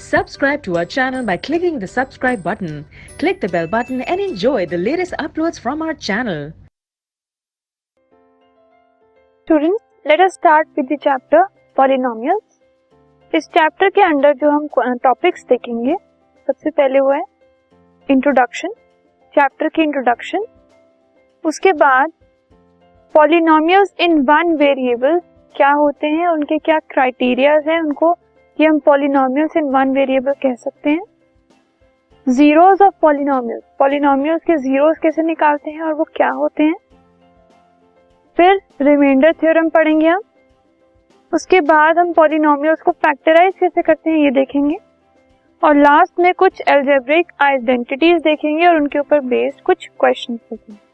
Subscribe to our channel by clicking the subscribe button. Click the bell button and enjoy the latest uploads from our channel. Students, let us start with the chapter polynomials. इस chapter के अंदर जो हम topics देखेंगे, सबसे पहले वो है इंट्रोडक्शन, चैप्टर की इंट्रोडक्शन। उसके बाद पॉलिनोमियल्स इन वन वेरिएबल क्या होते हैं, उनके क्या क्राइटेरियाज हैं, उनको ये हम पॉलिनोमियल्स इन वन वेरिएबल कह सकते हैं। जीरोस ऑफ पॉलिनोमियल्स, पॉलिनोमियल्स के जीरोस कैसे निकालते हैं और वो क्या होते हैं। फिर रिमाइंडर थ्योरम पढ़ेंगे हम। उसके बाद हम पॉलिनोमियल्स को फैक्टराइज कैसे करते हैं ये देखेंगे, और लास्ट में कुछ अलजेब्रिक आइडेंटिटीज देखेंगे और उनके ऊपर बेस्ड कुछ क्वेश्चंस देखेंगे।